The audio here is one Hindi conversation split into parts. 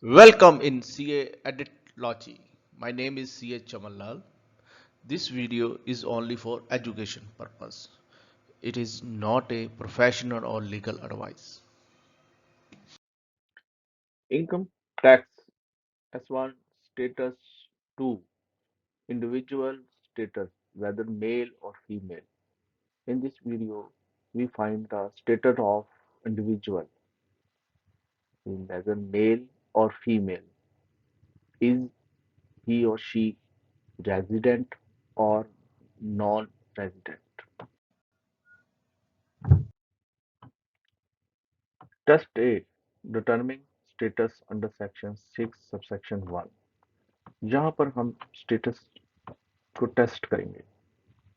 Welcome in CA Editology. My name is CA Chamanlal. This video is only for education purpose. It is not a professional or legal advice. Income tax S1 status 2 individual status whether male or female. In this video we find the status of individual whether male or female. Is he or she resident or non-resident? Test A determining status under section 6 subsection 1. यहाँ पर हम स्टेटस को टेस्ट करेंगे,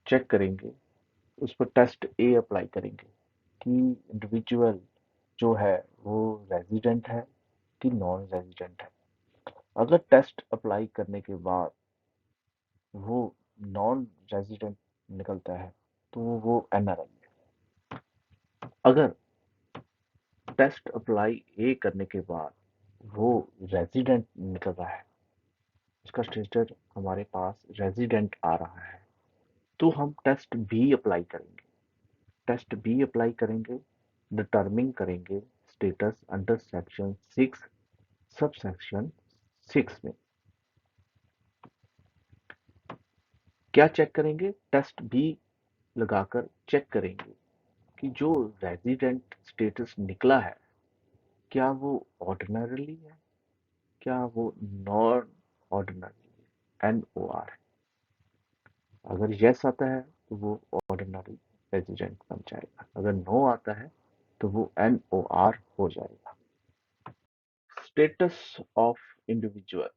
चेक करेंगे, उस पर टेस्ट ए अप्लाई करेंगे कि इंडिविजुअल जो है वो रेजिडेंट है कि नॉन रेजिडेंट है। अगर टेस्ट अप्लाई करने के बाद वो नॉन रेजिडेंट निकलता है तो वो एनआरआई है। अगर टेस्ट अप्लाई ए करने के बाद वो रेजिडेंट निकल रहा है, उसका स्टेटस हमारे पास रेजिडेंट आ रहा है, तो हम टेस्ट बी अप्लाई करेंगे। टेस्ट बी अप्लाई करेंगे, डिटरमिन करेंगे status under section 6 sub section 6 में। क्या चेक करेंगे? टेस्ट बी लगाकर चेक करेंगे कि जो रेजिडेंट स्टेटस निकला है क्या वो ऑर्डिनरली है, क्या वो नॉन ऑर्डिनरी NOR। अगर यस आता है तो वो ऑर्डिनरी रेजिडेंट बन जाएगा, अगर नो आता है तो वो NOR हो जाएगा। स्टेटस ऑफ इंडिविजुअल,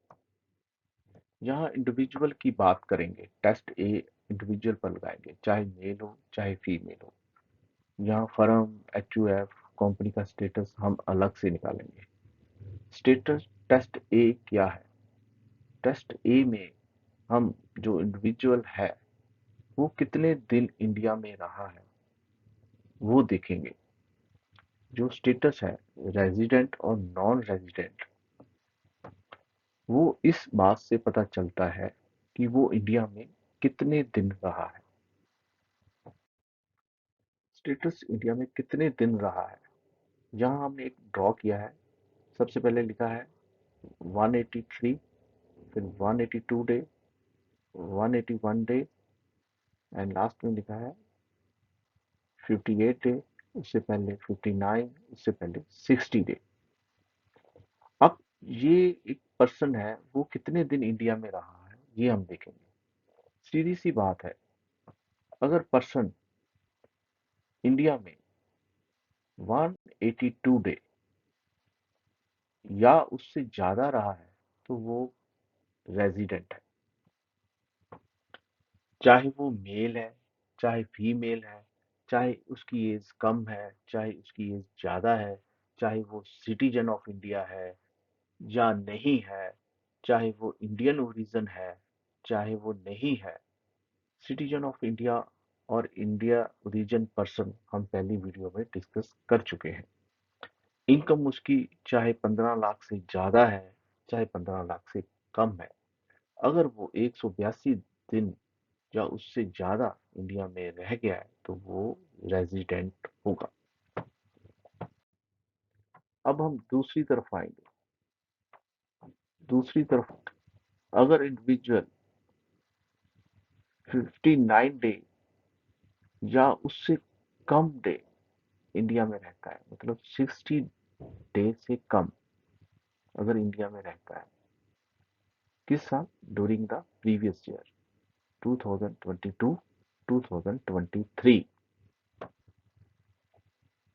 यहाँ इंडिविजुअल की बात करेंगे, टेस्ट ए इंडिविजुअल पर लगाएंगे, चाहे मेल हो चाहे फीमेल हो। यहाँ फर्म HUF कंपनी का स्टेटस हम अलग से निकालेंगे। स्टेटस टेस्ट ए क्या है? टेस्ट ए में हम जो इंडिविजुअल है वो कितने दिन इंडिया में रहा है वो देखेंगे। जो स्टेटस है रेजिडेंट और नॉन रेजिडेंट, वो इस बात से पता चलता है कि वो इंडिया में कितने दिन रहा है। स्टेटस इंडिया में कितने दिन रहा है, यहाँ हमने एक ड्रॉ किया है। सबसे पहले लिखा है 183, फिर 182 डे, 181 डे एंड लास्ट में लिखा है 58 डे, उससे पहले 59, उससे पहले 60 डे। अब ये एक पर्सन है, वो कितने दिन इंडिया में रहा है ये हम देखेंगे। सीधी सी बात है, अगर पर्सन इंडिया में 182 डे या उससे ज्यादा रहा है तो वो रेजिडेंट है। चाहे वो मेल है, चाहे फीमेल है, चाहे उसकी एज कम है, चाहे उसकी एज ज्यादा है, चाहे वो सिटीजन ऑफ इंडिया है या नहीं है, चाहे वो इंडियन ओरिजिन है चाहे वो नहीं है। सिटीजन ऑफ इंडिया और इंडिया ओरिजिन पर्सन हम पहली वीडियो में डिस्कस कर चुके हैं। इनकम उसकी चाहे 15 लाख से ज्यादा है चाहे 15 लाख से कम है, अगर वो 182 दिन या उससे ज्यादा इंडिया में रह गया है तो वो रेजिडेंट होगा। अब हम दूसरी तरफ आएंगे। दूसरी तरफ अगर इंडिविजुअल 59 डे या उससे कम डे इंडिया में रहता है, मतलब 60 डे से कम अगर इंडिया में रहता है, किस साल? ड्यूरिंग द प्रीवियस ईयर 2022 2023,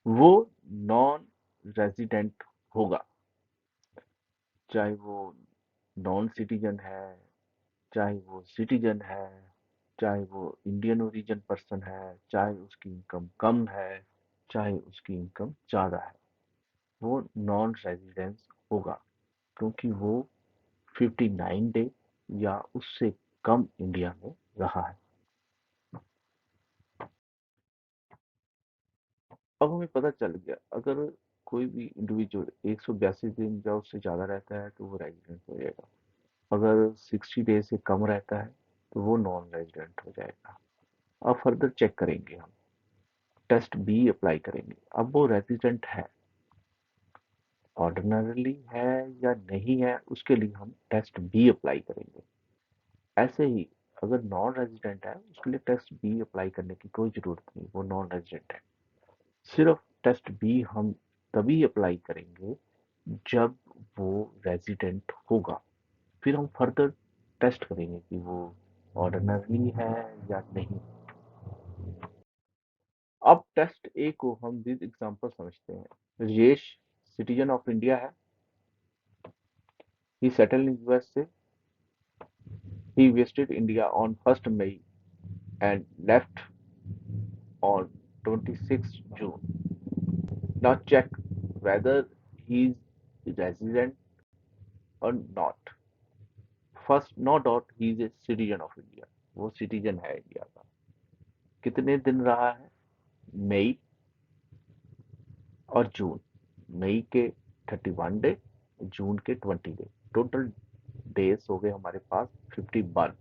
वो नॉन रेजिडेंट होगा। चाहे वो नॉन सिटीजन है, चाहे वो सिटीजन है, चाहे वो इंडियन ओरिजिन पर्सन है, चाहे उसकी इनकम कम है, चाहे उसकी इनकम ज्यादा है, वो नॉन रेजिडेंस होगा क्योंकि वो 59 डे या उससे कम इंडिया में रहा है। अब हमें पता चल गया, अगर कोई भी इंडिविजुअल 182 दिन या उससे ज़्यादा रहता है तो वो रेजिडेंट हो जाएगा। अगर 60 डेज से कम रहता है तो वो नॉन रेजिडेंट हो जाएगा। अब फर्दर चेक करेंगे, हम टेस्ट बी अप्लाई करेंगे। अब वो रेजिडेंट है, ऑर्डिनरली है या नहीं है, उसके लिए हम टेस्ट बी अप्लाई करेंगे। ऐसे ही अगर नॉन रेजिडेंट है उसके लिए टेस्ट बी अप्लाई करने की कोई ज़रूरत नहीं, वो नॉन रेजिडेंट है। सिर्फ टेस्ट बी हम तभी अप्लाई करेंगे जब वो रेजिडेंट होगा। फिर हम फर्दर टेस्ट करेंगे कि वो ऑर्डिनरली है या नहीं। अब टेस्ट ए को हम विद एग्जांपल समझते हैं। राजेश सिटीजन ऑफ इंडिया है, ही settled in USA, he visited India on 1st May and left on 26th June. Now check whether he is resident or not. First, no doubt he is a citizen of India. वो सिटीजन है इंडिया का। कितने दिन रहा है? मई और जून। मई के 31 डे, जून के 20 डे, टोटल डेज हो गए हमारे पास 51।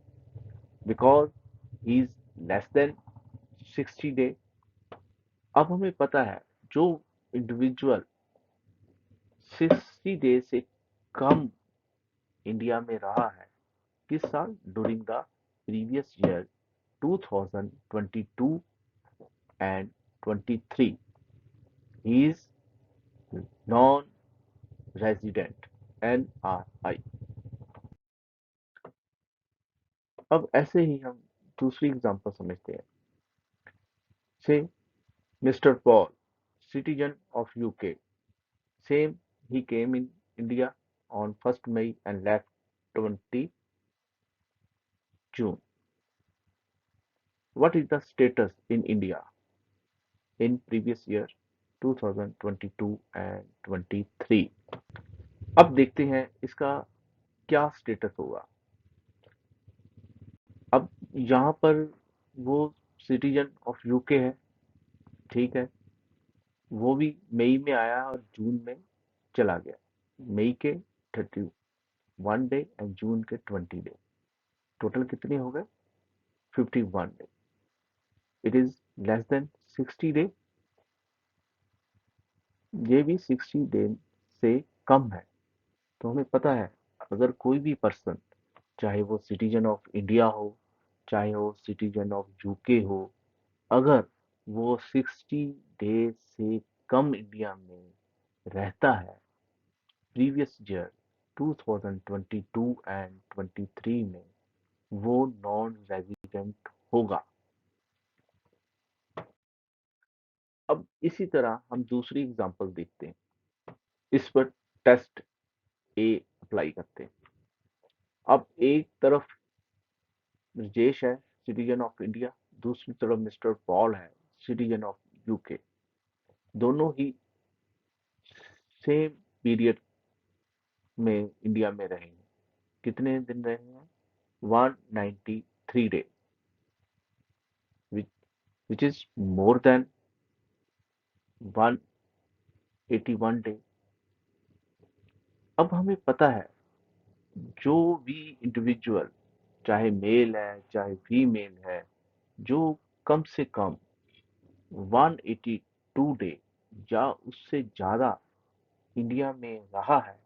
Because he is less than 60 day. अब हमें पता है जो इंडिविजुअल 60 डे से कम इंडिया में रहा है किस साल, during the previous year 2022 and 23, he is non resident, NRI। अब ऐसे ही हम दूसरी एग्जांपल समझते हैं। से mister Paul citizen of UK, same he came in India on 1st May and left 20 June. What is the status in India in previous year 2022 and 23? अब देखते हैं इसका क्या स्टेटस होगा। अब यहाँ पर वो सिटीजन ऑफ यूके है, ठीक है, वो भी मई में आया और जून में चला गया। मई के 31 डे एंड जून के 20 डे, टोटल कितने हो गए? 51 day. It is less than 60 day, ये भी 60 डे से कम है। तो हमें पता है अगर कोई भी पर्सन, चाहे वो सिटीजन ऑफ इंडिया हो, चाहे वो सिटीजन ऑफ यूके हो, अगर वो 60 डेज से कम इंडिया में रहता है प्रीवियस ईयर 2022 एंड 23 में, वो नॉन रेजिडेंट होगा। अब इसी तरह हम दूसरी एग्जांपल देखते हैं। इस पर टेस्ट ए अप्लाई करते हैं। अब एक तरफ राजेश है सिटीजन ऑफ इंडिया, दूसरी तरफ मिस्टर पॉल है सिटीजन ऑफ यूके। दोनों ही सेम पीरियड में इंडिया में रहे हैं। कितने दिन रहे हैं? 193 day, which is more than 181 day. अब हमें पता है जो भी इंडिविजुअल, चाहे मेल है चाहे फीमेल है, जो कम से कम 182 डे या उससे ज्यादा इंडिया में रहा है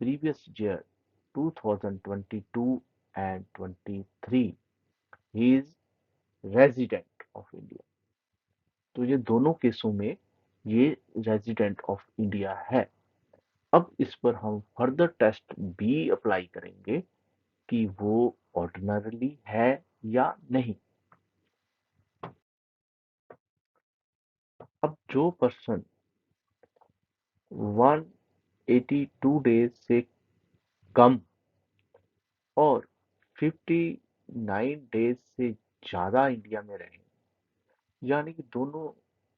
previous year 2022 and 23, he is resident of India. तो ये दोनों केसों में ये रेजिडेंट ऑफ इंडिया है। अब इस पर हम फर्दर टेस्ट बी अप्लाई करेंगे कि वो ऑर्डिनरली है या नहीं। अब जो पर्सन 182 डेज से कम और 59 डेज से ज्यादा इंडिया में रहे, यानी कि दोनों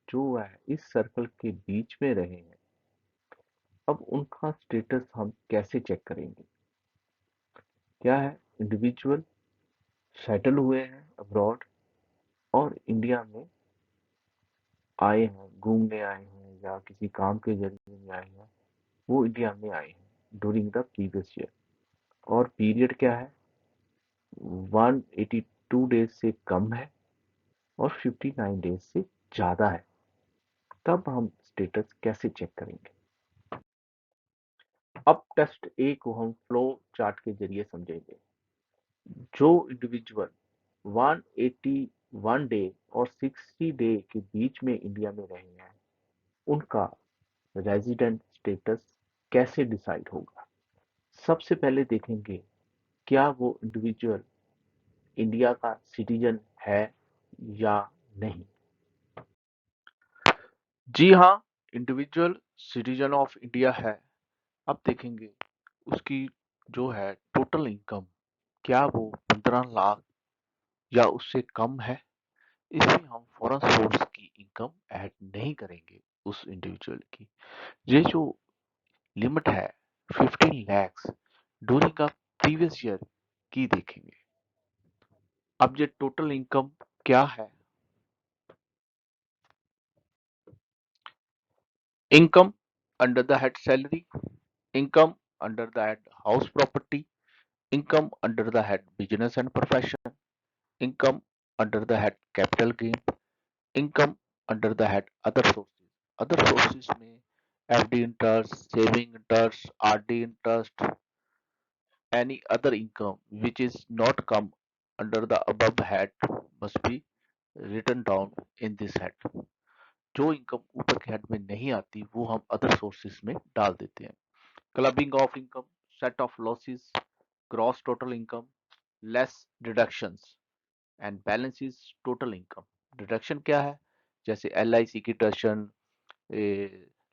जो है इस सर्कल के बीच में रहे हैं, अब उनका स्टेटस हम कैसे चेक करेंगे? क्या है? इंडिविजुअल सेटल हुए हैं अब्रॉड और इंडिया में आए हैं, घूमने आए हैं या किसी काम के जरिए में आए हैं, वो इंडिया में आए हैं ड्यूरिंग द प्रीवियस ईयर, और पीरियड क्या है, 182 डेज से कम है और 59 डेज से ज्यादा है, तब हम स्टेटस कैसे चेक करेंगे। अब टेस्ट ए को हम फ्लो चार्ट के जरिए समझेंगे। जो इंडिविजुअल 181 डे और 60 डे के बीच में इंडिया में रहे हैं, उनका रेजिडेंट स्टेटस कैसे डिसाइड होगा। सबसे पहले देखेंगे क्या वो इंडिविजुअल इंडिया का सिटीजन है या नहीं। जी हाँ, इंडिविजुअल सिटीजन ऑफ इंडिया है। अब देखेंगे उसकी जो है टोटल इनकम, क्या वो 15 लाख या उससे कम है। इसमें हम फॉरेन सोर्स की इनकम ऐड नहीं करेंगे उस इंडिविजुअल की। ये जो लिमिट है 15 लैक्स ड्यूरिंग का प्रीवियस ईयर की देखेंगे। अब ये टोटल इनकम क्या है, income under the head salary, income under the head house property, income under the head business and profession, income under the head capital gain, income under the head other sources. Other sources में FD interest, saving interest, RD interest, any other income which is not come under the above head must be written down in this head. जो इनकम ऊपर के हेड में नहीं आती वो हम अदर सोर्सेज में डाल देते हैं। Clubbing of income, set of losses, gross total income, less deductions and balance is total income. Deduction क्या है, जैसे LIC की डिडक्शन,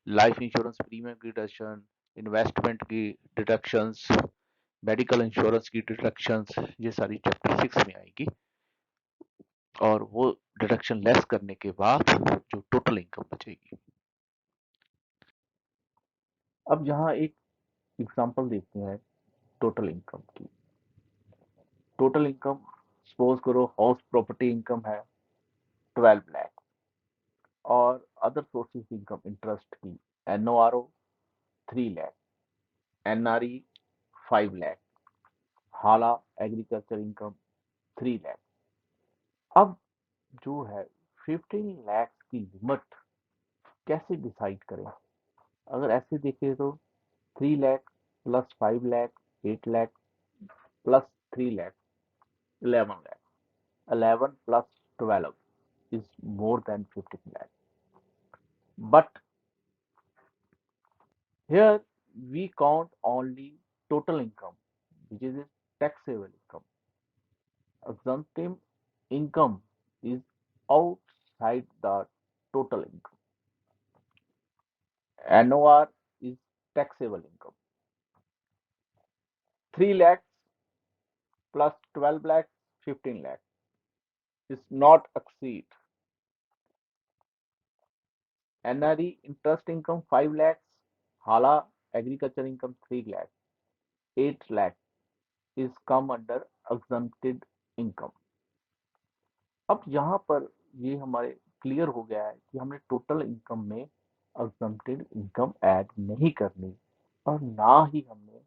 लाइफ इंश्योरेंस प्रीमियम की डिडक्शन, इन्वेस्टमेंट की डिडक्शंस, मेडिकल इंश्योरेंस की डिडक्शंस, ये सारी चैप्टर 6 में आएगी और वो डिडक्शन लेस करने के बाद जो टोटल इनकम बचेगी। अब यहाँ एक एग्जांपल देखते हैं टोटल इनकम की। टोटल इनकम सपोज करो हाउस प्रॉपर्टी इनकम है 12 लाख और अदर सोर्सेज इनकम इंटरेस्ट की NORO 3 लाख, NRE 5 लाख, हाला एग्रीकल्चर इनकम 3 लाख। अब जो है 15 लाख की लिमिट कैसे डिसाइड करें। अगर ऐसे देखें तो 3 lakh plus 5 lakh 8 lakh plus 3 lakh 11 lakh, 11 plus 12 is more than 15 lakh. But here we count only total income, which is taxable income. Exemptive income is outside the total income. NOR is taxable income. 3 lakhs plus 12 lakhs, 15 lakhs is not exceed. NRE interest income 5 lakhs, Hala agriculture income 3 lakhs, 8 lakhs is come under exempted income। अब यहाँ पर ये हमारे क्लियर हो गया है कि हमने टोटल इनकम में exempted इनकम ऐड नहीं करनी और ना ही हमने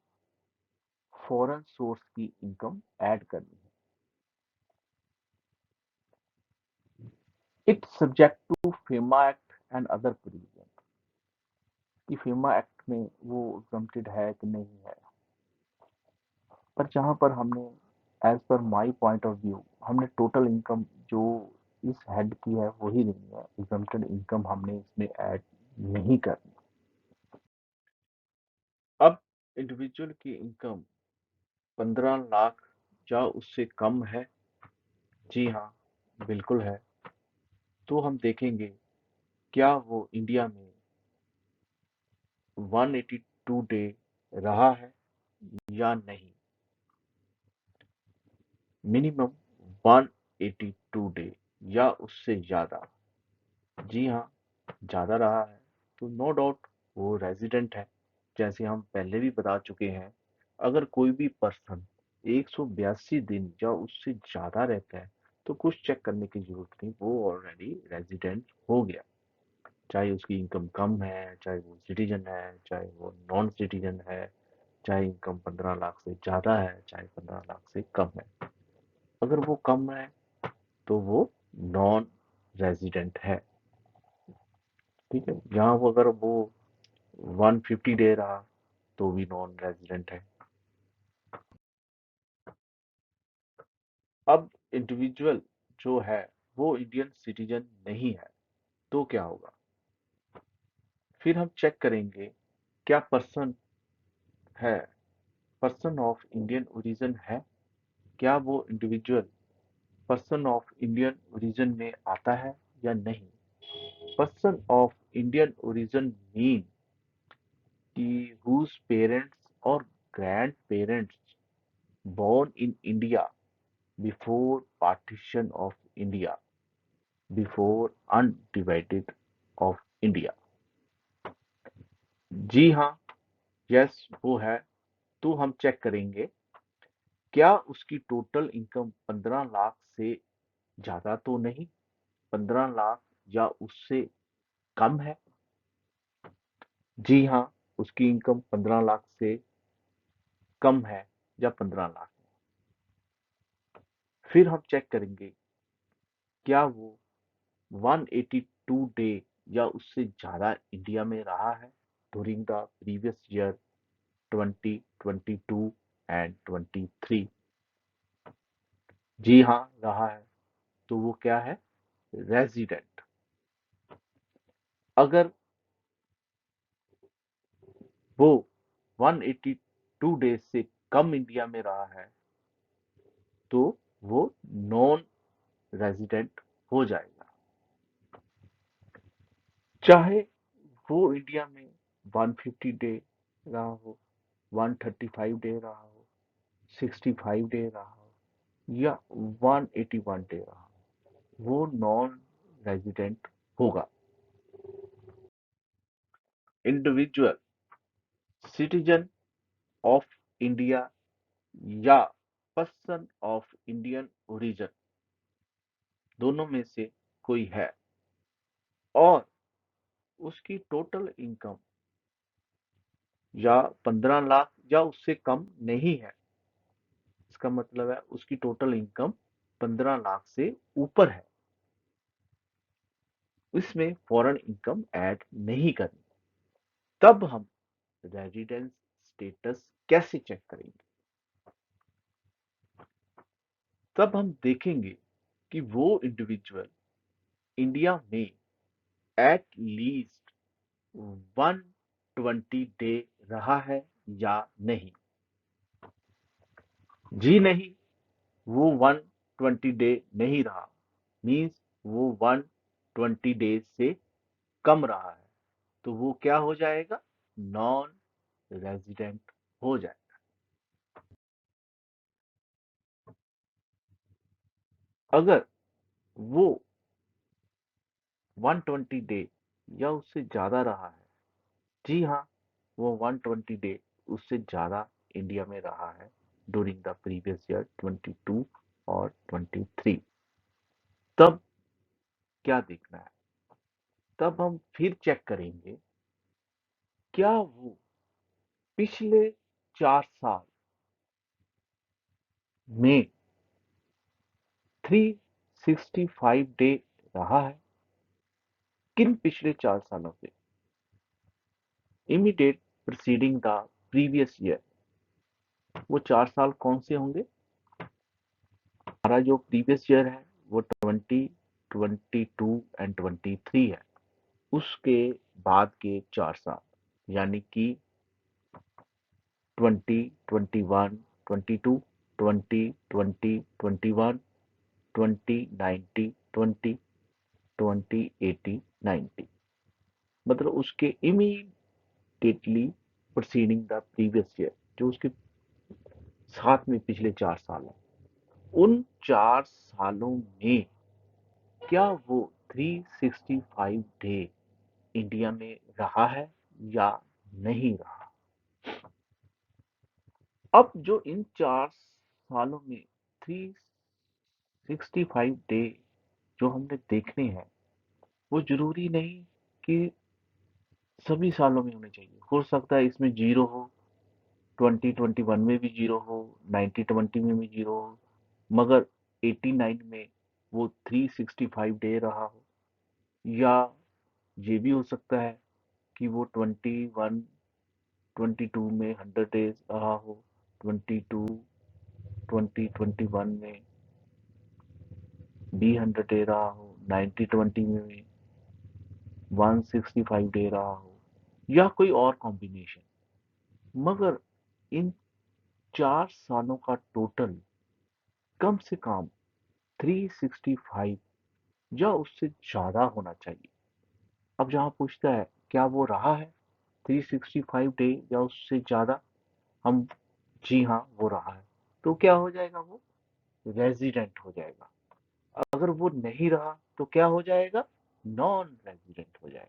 फॉरेन सोर्स की इनकम ऐड करनी है। It subject to FEMA act and other provision, कि फेमा एक्ट में वो exempted है कि नहीं है। पर जहाँ पर हमने as per my point of view हमने टोटल इनकम जो इस हेड की है वही नहीं है, exempted इनकम हमने इसमें ऐड नहीं करनी। अब इंडिविजुअल की इनकम 15 लाख या उससे कम है, जी हाँ बिल्कुल है। तो हम देखेंगे क्या वो इंडिया में 182 डे रहा है या नहीं। मिनिमम 182 डे या उससे ज्यादा, जी हाँ ज्यादा रहा है तो नो डाउट वो रेजिडेंट है। जैसे हम पहले भी बता चुके हैं, अगर कोई भी पर्सन 182 दिन या उससे ज्यादा रहता है तो कुछ चेक करने की जरूरत नहीं, वो ऑलरेडी रेजिडेंट हो गया। चाहे उसकी इनकम कम है, चाहे वो सिटीजन है, चाहे वो नॉन सिटीजन है, चाहे इनकम 15 लाख से ज़्यादा है, चाहे 15 लाख से कम है। अगर वो कम है तो वो नॉन रेजिडेंट है। ठीक है, यहाँ वो अगर वो 150 दे रहा तो भी नॉन रेजिडेंट है। अब इंडिविजुअल जो है वो इंडियन सिटीजन नहीं है तो क्या होगा? फिर हम चेक करेंगे क्या पर्सन है, पर्सन ऑफ इंडियन ओरिजिन है, क्या वो individual person of Indian origin में आता है या नहीं। Person of Indian origin mean कि whose parents or grandparents born in India before partition of India, before undivided of India। जी हाँ, यस वो है। तो हम चेक करेंगे क्या उसकी टोटल इनकम 15 लाख से ज्यादा तो नहीं, 15 लाख या उससे कम है। जी हाँ, उसकी इनकम 15 लाख से कम है या 15 लाख है। फिर हम चेक करेंगे क्या वो 182 डे या उससे ज्यादा इंडिया में रहा है during the previous year 2022 and 23। जी हाँ रहा है, तो वो क्या है? रेजिडेंट। अगर वो 182 डेज से कम इंडिया में रहा है तो वो नॉन रेजिडेंट हो जाएगा। चाहे वो इंडिया में 150 डे रहा हो, 135 डे रहा हो, 65 डे रहा हो या 181 डे रहा हो, वो नॉन रेजिडेंट होगा। इंडिविजुअल सिटीजन ऑफ इंडिया या पर्सन ऑफ इंडियन ओरिजिन दोनों में से कोई है और उसकी टोटल इनकम या 15 लाख या उससे कम नहीं है, इसका मतलब है उसकी टोटल इनकम 15 लाख से ऊपर है, इसमें फॉरेन इनकम ऐड नहीं करनी। तब हम रेजिडेंस स्टेटस कैसे चेक करेंगे? तब हम देखेंगे कि वो इंडिविजुअल इंडिया में एट लीस्ट 120 डे रहा है या नहीं। जी नहीं, वो 120 डे नहीं रहा, मीन्स वो 120 डेज से कम रहा है, तो वो क्या हो जाएगा? नॉन रेजिडेंट हो जाएगा। अगर वो 120 डे या उससे ज्यादा रहा है, जी हाँ, वो 120 डे उससे ज्यादा इंडिया में रहा है ड्यूरिंग द प्रीवियस ईयर 22 और 23, तब क्या देखना है? तब हम फिर चेक करेंगे क्या वो पिछले 4 साल में 365 डे रहा है। किन पिछले 4 सालों से? Immediate preceding the previous year. वो 4 साल कौन से होंगे? हमारा जो प्रीवियस ईयर है वो 2022 एंड 23 है, उसके बाद के 4 साल यानी कि 2021 22, 2020 21, 2019 20, 2018 19, मतलब उसके immediately preceding the previous year, जो उसके साथ में पिछले 4 साल है। उन 4 सालों में क्या वो 365 डे इंडिया में रहा है या नहीं रहा? अब जो इन 4 सालों में 365 डे जो हमने देखने हैं वो जरूरी नहीं कि सभी सालों में होने चाहिए। हो सकता है इसमें जीरो हो, 2021 में भी जीरो हो, 1920 में भी जीरो हो, मगर 89 में वो 365 डे रहा हो। या ये भी हो सकता है कि वो 21 22 में 100 डेज रहा हो, 22 2021 में भी 100 डे रहा हो, 1920 में 165 डे रहा हो, या कोई और कॉम्बिनेशन। मगर इन 4 सालों का टोटल कम से कम 365 या उससे ज्यादा होना चाहिए। अब जहां पूछता है क्या वो रहा है 365 डे या उससे ज्यादा, हम जी हाँ वो रहा है, तो क्या हो जाएगा, वो रेजिडेंट हो जाएगा। अगर वो नहीं रहा तो क्या हो जाएगा, नॉन रेजिडेंट हो जाएगा।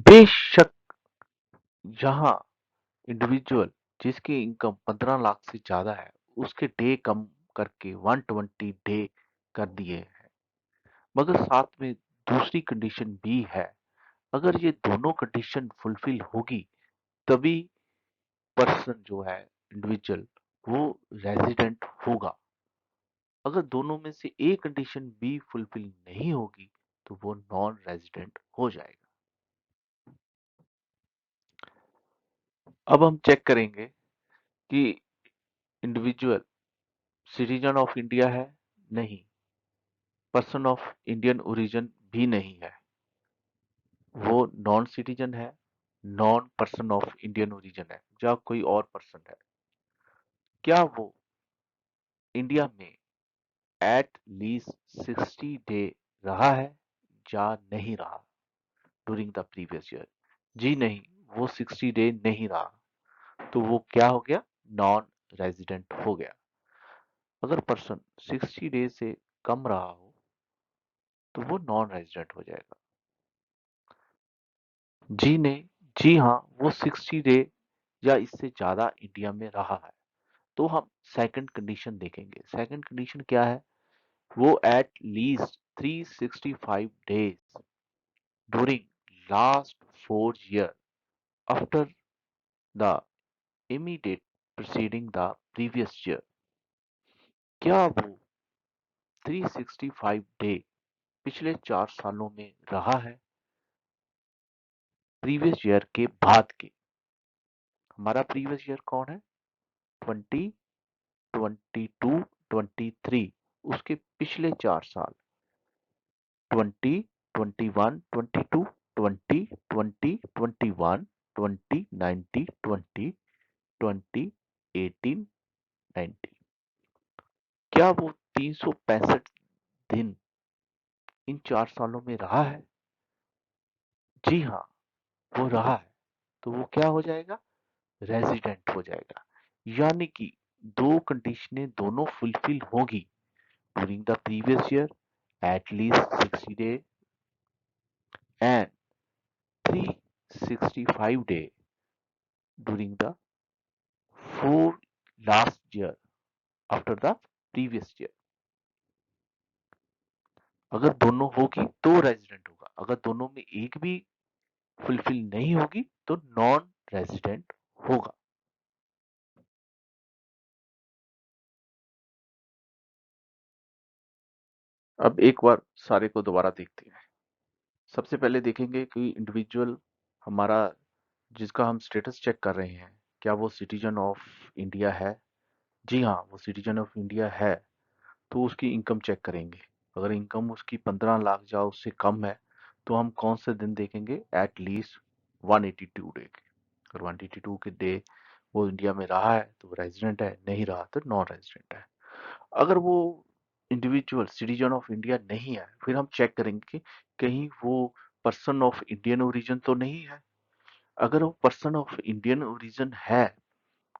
बेशक यहाँ इंडिविजुअल जिसकी इनकम 15 लाख से ज्यादा है उसके डे कम करके 120 डे कर दिए हैं, मगर साथ में दूसरी कंडीशन भी है। अगर ये दोनों कंडीशन फुलफिल होगी तभी पर्सन जो है इंडिविजुअल वो रेजिडेंट होगा। अगर दोनों में से एक कंडीशन भी फुलफिल नहीं होगी तो वो नॉन रेजिडेंट हो जाएगा। अब हम चेक करेंगे कि इंडिविजुअल सिटीजन ऑफ इंडिया है, नहीं, पर्सन ऑफ इंडियन ओरिजिन भी नहीं है, वो नॉन सिटीजन है, non person of Indian origin है, या कोई और पर्सन है। क्या वो इंडिया में एट लीस्ट 60 डे रहा है या नहीं रहा ड्यूरिंग द प्रीवियस ईयर? जी नहीं, वो 60 डे नहीं रहा, तो वो क्या हो गया, नॉन रेजिडेंट हो गया। अगर पर्सन 60 डे से कम रहा हो तो वो नॉन रेजिडेंट हो जाएगा। जी नहीं, जी हाँ, वो 60 डे या इससे ज्यादा इंडिया में रहा है, तो हम सेकंड कंडीशन देखेंगे। सेकंड कंडीशन क्या है, वो at least 365 days during last 4 year after the immediate preceding the previous year। क्या वो 365 डे पिछले 4 सालों में रहा है प्रीवियस ईयर के बाद के? हमारा प्रीवियस ईयर कौन है, 20 22 23, उसके पिछले 4 साल 20 21 22 20 20 21 20 19 20 20 18 19। क्या वो 365 दिन इन 4 सालों में रहा है? जी हाँ, वो रहा है, तो वो क्या हो जाएगा, रेजिडेंट हो जाएगा। यानी कि दो कंडीशनें दोनों फुलफिल होगी during the previous year at least 60 day and 365 day during the 4 last year after the previous year। अगर दोनों होगी तो रेजिडेंट होगा, अगर दोनों में एक भी फुलफिल नहीं होगी तो नॉन रेजिडेंट होगा। अब एक बार सारे को दोबारा देखते हैं। सबसे पहले देखेंगे कि इंडिविजुअल हमारा जिसका हम स्टेटस चेक कर रहे हैं क्या वो सिटीजन ऑफ इंडिया है। जी हाँ, वो सिटीजन ऑफ इंडिया है, तो उसकी इनकम चेक करेंगे। अगर इनकम उसकी 15 लाख या उससे कम है तो हम कौन से दिन देखेंगे, एट लीस्ट 182 डे के। अगर 182 के डे वो इंडिया में रहा है तो वो रेजिडेंट है, नहीं रहा तो नॉन रेजिडेंट है। अगर वो इंडिविजुअल सिटीजन ऑफ इंडिया नहीं है फिर हम चेक करेंगे कि कहीं वो पर्सन ऑफ इंडियन ओरिजिन तो नहीं है। अगर वो पर्सन ऑफ इंडियन ओरिजिन है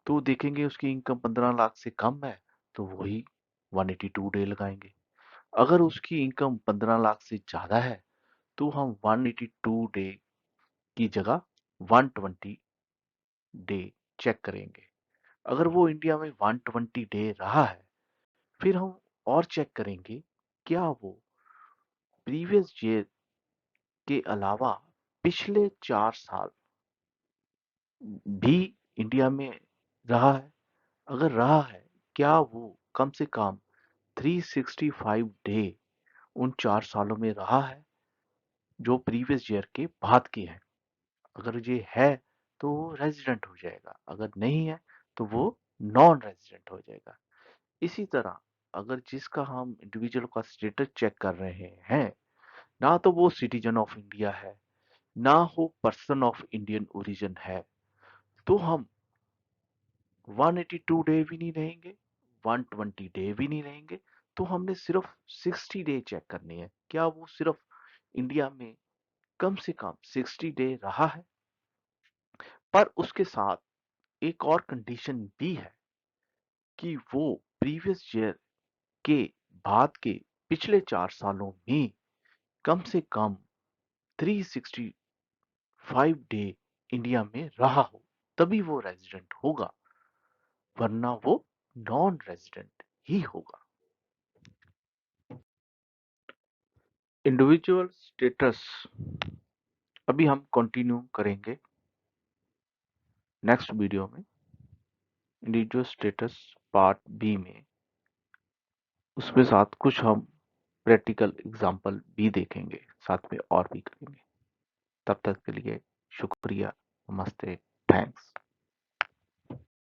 तो देखेंगे उसकी इनकम 15 लाख से कम है तो वही 182 डे लगाएंगे। अगर उसकी इनकम 15 लाख से ज्यादा है तो हम 182 डे की जगह 120 डे चेक करेंगे। अगर वो इंडिया में 120 डे रहा है फिर हम और चेक करेंगे क्या वो प्रीवियस ईयर के अलावा पिछले 4 साल भी इंडिया में रहा है। अगर रहा है क्या वो कम से कम 365 डे उन 4 सालों में रहा है जो प्रीवियस ईयर के बाद के हैं। अगर ये है तो वो रेजिडेंट हो जाएगा, अगर नहीं है तो वो नॉन रेजिडेंट हो जाएगा। इसी तरह अगर जिसका हम इंडिविजुअल का स्टेटस चेक कर रहे हैं ना तो वो सिटीजन ऑफ इंडिया है ना हो पर्सन ऑफ इंडियन ओरिजिन है तो हम 182 डे भी नहीं रहेंगे, 120 डे भी नहीं रहेंगे। तो हमने सिर्फ 60 डे चेक करनी है क्या वो सिर्फ इंडिया में कम से कम 60 डे रहा है। पर उसके साथ एक और कंडीशन भी है कि वो प्रीवियस ईयर के बाद के पिछले 4 सालों में कम से कम 365 डे इंडिया में रहा हो तभी वो रेजिडेंट होगा, वरना वो नॉन रेजिडेंट ही होगा। इंडिविजुअल स्टेटस अभी हम कंटिन्यू करेंगे नेक्स्ट वीडियो में। इंडिविजुअल स्टेटस पार्ट बी में उसके साथ कुछ हम प्रैक्टिकल एग्जाम्पल भी देखेंगे, साथ में और भी करेंगे। तब तक के लिए शुक्रिया, नमस्ते, थैंक्स।